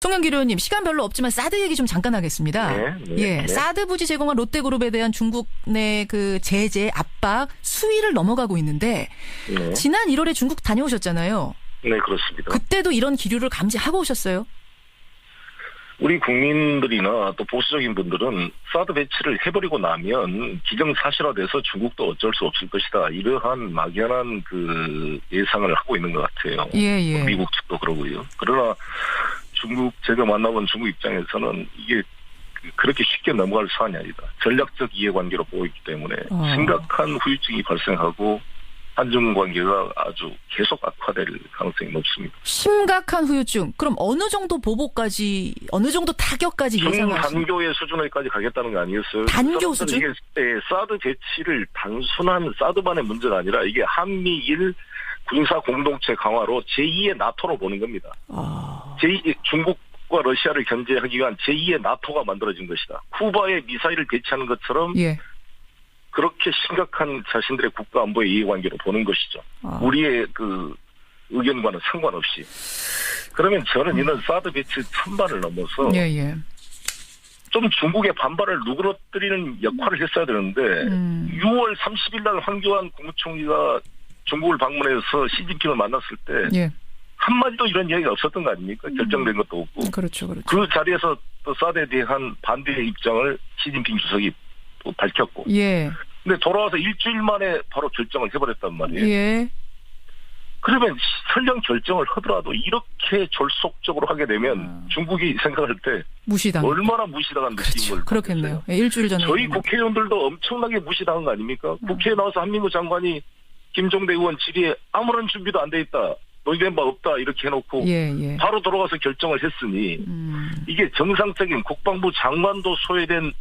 송영길 의원님, 시간 별로 없지만 사드 얘기 좀 잠깐 하겠습니다. 예, 사드 부지 제공한 롯데그룹에 대한 중국 내 그 제재, 압박, 수위를 넘어가고 있는데 지난 1월에 중국 다녀오셨잖아요. 네, 그렇습니다. 그때도 이런 기류를 감지하고 오셨어요? 우리 국민들이나 또 보수적인 분들은 사드 배치를 해버리고 나면 기정사실화돼서 중국도 어쩔 수 없을 것이다. 이러한 막연한 그 예상을 하고 있는 것 같아요. 예. 미국 측도 그러고요. 그러나 제가 만나본 중국 입장에서는 이게 그렇게 쉽게 넘어갈 사안이 아니다. 전략적 이해관계로 보이기 때문에 심각한 후유증이 발생하고 한중 관계가 아주 계속 악화될 가능성이 높습니다. 심각한 후유증. 그럼 어느 정도 보복까지, 어느 정도 타격까지 예상하시나요? 단교의 수준에까지 가겠다는 거 아니겠어요? 단교 수준? 이게 사드 배치를 단순한 사드만의 문제가 아니라 이게 한미일 군사 공동체 강화로 제2의 나토로 보는 겁니다. 중국과 러시아를 견제하기 위한 제2의 나토가 만들어진 것이다. 쿠바에 미사일을 배치하는 것처럼 그렇게 심각한 자신들의 국가 안보의 이해관계로 보는 것이죠. 우리의 그 의견과는 상관없이. 그러면 저는 이런 사드 배치 천반을 넘어서 좀 중국의 반발을 누그러뜨리는 역할을 했어야 되는데 6월 30일 날 황교안 국무총리가 중국을 방문해서 시진핑을 만났을 때 한마디도 이런 이야기가 없었던 거 아닙니까? 결정된 것도 없고. 그렇죠. 그 자리에서 또 사드에 대한 반대의 입장을 시진핑 주석이 또 밝혔고. 근데 돌아와서 일주일 만에 바로 결정을 해버렸단 말이에요. 그러면 설령 결정을 하더라도 이렇게 졸속적으로 하게 되면 중국이 생각할 때 얼마나 무시당한 느낌을 그렇겠네요. 일주일 전에 저희 국회의원들도 엄청나게 무시당한 거 아닙니까? 국회에 나와서 한민구 장관이 김종대 의원 질의에 아무런 준비도 안 돼 있다. 논의된 바 없다. 이렇게 해놓고 바로 돌아가서 결정을 했으니 이게 정상적인 국방부 장관도 소외된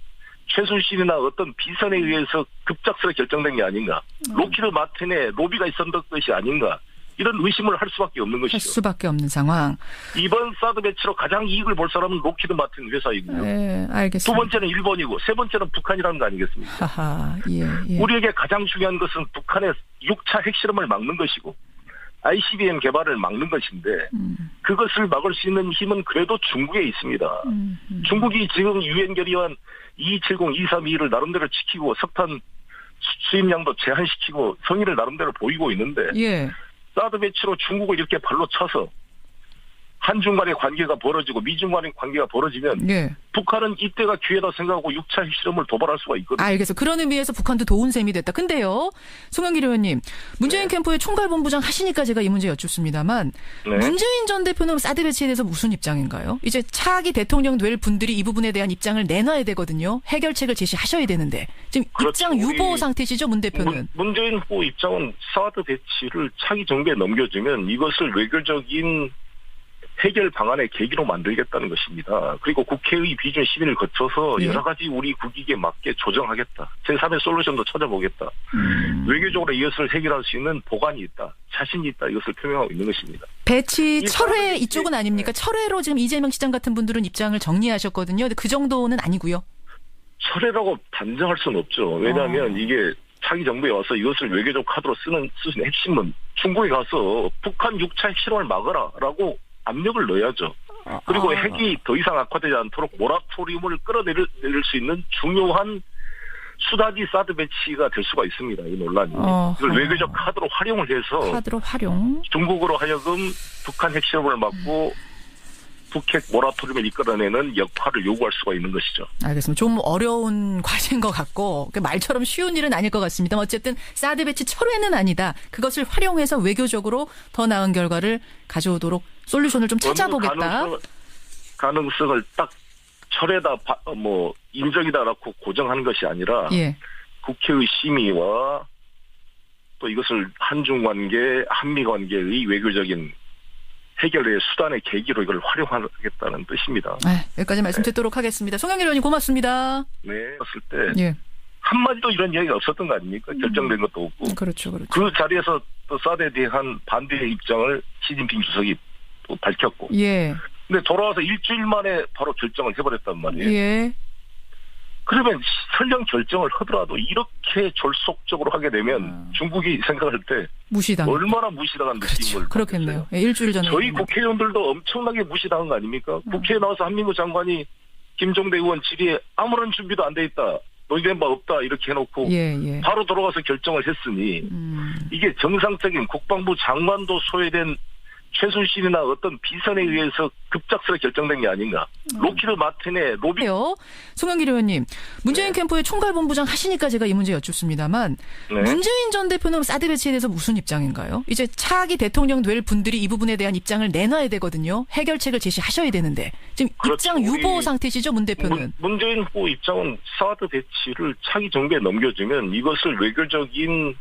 최순실이나 어떤 비선에 의해서 급작스레 결정된 게 아닌가. 로키드 마틴의 로비가 있었던 것이 아닌가. 이런 의심을 할 수밖에 없는 것이죠. 할 수밖에 없는 상황. 이번 사드 배치로 가장 이익을 볼 사람은 로키드 마틴 회사이고요. 알겠습니다. 두 번째는 일본이고 세 번째는 북한이라는 거 아니겠습니까? 우리에게 가장 중요한 것은 북한의 6차 핵실험을 막는 것이고 ICBM 개발을 막는 것인데 그것을 막을 수 있는 힘은 그래도 중국에 있습니다. 중국이 지금 유엔 결의안 2270, 232를 나름대로 지키고 석탄 수입량도 제한시키고 성의를 나름대로 보이고 있는데 사드 배치로 중국을 이렇게 발로 차서 한중 간의 관계가 벌어지고 미중 간의 관계가 벌어지면 북한은 이때가 기회다 생각하고 6차 핵실험을 도발할 수가 있거든요. 알겠어요. 그런 의미에서 북한도 도운 셈이 됐다. 근데요. 송영길 의원님. 문재인 캠프의 총괄본부장 하시니까 제가 이 문제 여쭙습니다만 문재인 전 대표는 사드 배치에 대해서 무슨 입장인가요? 이제 차기 대통령 될 분들이 이 부분에 대한 입장을 내놔야 되거든요. 해결책을 제시하셔야 되는데. 지금 입장 유보 상태시죠, 문 대표는? 문재인 후보 입장은 사드 배치를 차기 정부에 넘겨주면 이것을 외교적인 해결 방안의 계기로 만들겠다는 것입니다. 그리고 국회의 비준 심의를 거쳐서 여러 가지 우리 국익에 맞게 조정하겠다. 제3의 솔루션도 찾아보겠다. 외교적으로 이것을 해결할 수 있는 보관이 있다. 자신이 있다. 이것을 표명하고 있는 것입니다. 배치 철회 이쪽은 아닙니까? 철회로 지금 이재명 시장 같은 분들은 입장을 정리하셨거든요. 근데 그 정도는 아니고요. 철회라고 단정할 수는 없죠. 왜냐하면 이게 차기 정부에 와서 이것을 외교적 카드로 쓰는 핵심은 중국에 가서 북한 6차 핵실험을 막아라라고 압력을 넣어야죠. 그리고 핵이 더 이상 악화되지 않도록 모라토리움을 끌어내릴 수 있는 중요한 수다지 사드 배치가 될 수가 있습니다. 이 논란이. 이걸 외교적 카드로 활용을 해서 중국으로 하여금 북한 핵실험을 막고 북핵 모라토리움을 이끌어내는 역할을 요구할 수가 있는 것이죠. 알겠습니다. 좀 어려운 과제인 것 같고 말처럼 쉬운 일은 아닐 것 같습니다. 어쨌든 사드 배치 철회는 아니다. 그것을 활용해서 외교적으로 더 나은 결과를 가져오도록 솔루션을 좀 찾아보겠다. 가능성을 딱 철회다 인정이다라고 고정하는 것이 아니라 국회의 심의와 또 이것을 한중 관계, 한미 관계의 외교적인 해결의 수단의 계기로 이걸 활용하겠다는 뜻입니다. 여기까지 말씀 듣도록 하겠습니다. 송영길 의원님 고맙습니다. 봤을 때 한마디도 이런 이야기가 없었던 거 아닙니까? 결정된 것도 없고. 그렇죠. 그 자리에서 또 사드에 대한 반대의 입장을 시진핑 주석이 또 밝혔고. 근데 돌아와서 일주일 만에 바로 결정을 해버렸단 말이에요. 그러면 설령 결정을 하더라도 이렇게 졸속적으로 하게 되면 중국이 생각할 때 무시당 얼마나 무시당한 느낌을 그렇겠네요. 예, 일주일 전에 저희 국회의원들도 엄청나게 무시당한 거 아닙니까? 국회에 나와서 한민구 장관이 김종대 의원 질의에 아무런 준비도 안 돼 있다. 논의된 바 없다. 이렇게 해놓고 바로 돌아가서 결정을 했으니 이게 정상적인 국방부 장관도 소외된 최순실이나 어떤 비선에 의해서 급작스레 결정된 게 아닌가. 로키드 마틴의 로비. 송영길 의원님, 문재인 캠프의 총괄본부장 하시니까 제가 이 문제 여쭙습니다만 문재인 전 대표는 사드 배치에 대해서 무슨 입장인가요? 이제 차기 대통령 될 분들이 이 부분에 대한 입장을 내놔야 되거든요. 해결책을 제시하셔야 되는데 지금 입장 유보 상태시죠, 문 대표는? 문재인 후보 입장은 사드 배치를 차기 정부에 넘겨주면 이것을 외교적인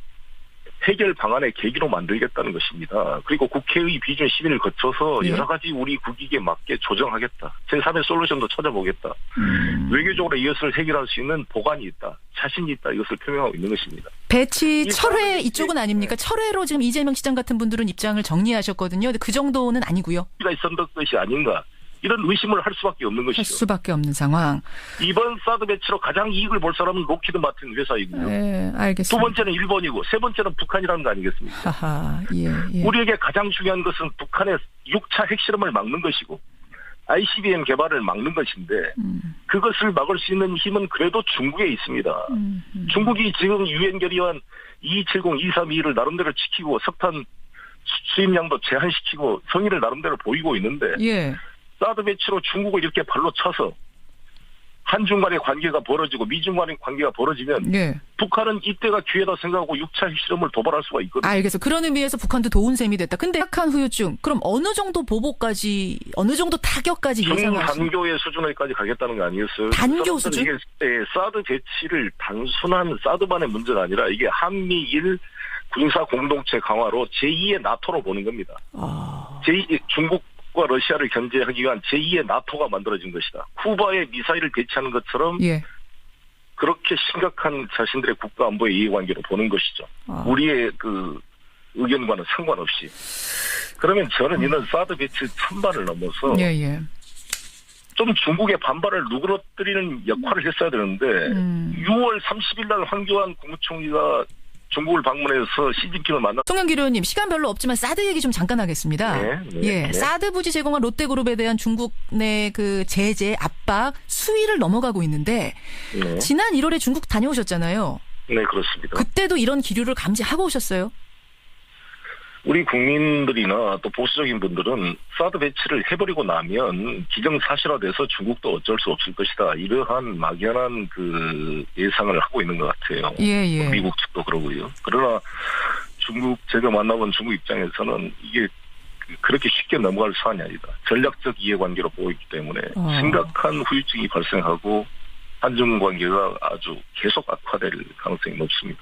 해결 방안의 계기로 만들겠다는 것입니다. 그리고 국회의 비준 심의를 거쳐서 여러 가지 우리 국익에 맞게 조정하겠다. 제3의 솔루션도 찾아보겠다. 외교적으로 이것을 해결할 수 있는 보관이 있다. 자신이 있다. 이것을 표명하고 있는 것입니다. 배치 철회 이쪽은 아닙니까? 철회로 지금 이재명 시장 같은 분들은 입장을 정리하셨거든요. 근데 그 정도는 아니고요. 있었던 것이 아닌가. 이런 의심을 할 수밖에 없는 것이죠. 할 수밖에 없는 상황. 이번 사드 배치로 가장 이익을 볼 사람은 로키드 마틴 회사이고요. 네, 알겠습니다. 두 번째는 일본이고 세 번째는 북한이라는 거 아니겠습니까? 하하, 예. 우리에게 가장 중요한 것은 북한의 6차 핵실험을 막는 것이고 ICBM 개발을 막는 것인데 그것을 막을 수 있는 힘은 그래도 중국에 있습니다. 중국이 지금 유엔 결의안 2270, 2322를 나름대로 지키고 석탄 수입량도 제한시키고 성의를 나름대로 보이고 있는데 사드 배치로 중국을 이렇게 발로 쳐서 한중 간의 관계가 벌어지고 미중 간의 관계가 벌어지면 북한은 이때가 기회다 생각하고 6차 핵실험을 도발할 수가 있거든요. 알겠어. 그런 의미에서 북한도 도운 셈이 됐다. 근데 약한 후유증. 그럼 어느 정도 보복까지 어느 정도 타격까지 예상하시나요? 중단교의 수준에까지 가겠다는 거 아니겠어요? 단교 수준? 이게 사드 배치를 단순한 사드만의 문제가 아니라 이게 한미일 군사 공동체 강화로 제2의 나토로 보는 겁니다. 중국 과 러시아를 견제하기 위한 제2의 나토가 만들어진 것이다. 쿠바에 미사일을 배치하는 것처럼 그렇게 심각한 자신들의 국가 안보의 이해관계로 보는 것이죠. 우리의 그 의견과는 상관없이. 그러면 저는 이런 사드 배치 천반을 넘어서 좀 중국의 반발을 누그러뜨리는 역할을 했어야 되는데 6월 30일 날 황교안 국무총리가 중국을 방문해서 시진핑을 만나. 송영길 의원님, 시간 별로 없지만 사드 얘기 좀 잠깐 하겠습니다. 사드 부지 제공한 롯데그룹에 대한 중국 내 그 제재, 압박, 수위를 넘어가고 있는데 지난 1월에 중국 다녀오셨잖아요. 네, 그렇습니다. 그때도 이런 기류를 감지하고 오셨어요? 우리 국민들이나 또 보수적인 분들은 사드 배치를 해버리고 나면 기정사실화돼서 중국도 어쩔 수 없을 것이다. 이러한 막연한 그 예상을 하고 있는 것 같아요. 미국 측도 그러고요. 그러나 제가 만나본 중국 입장에서는 이게 그렇게 쉽게 넘어갈 사안이 아니다. 전략적 이해관계로 보이기 때문에 심각한 후유증이 발생하고 한중 관계가 아주 계속 악화될 가능성이 높습니다.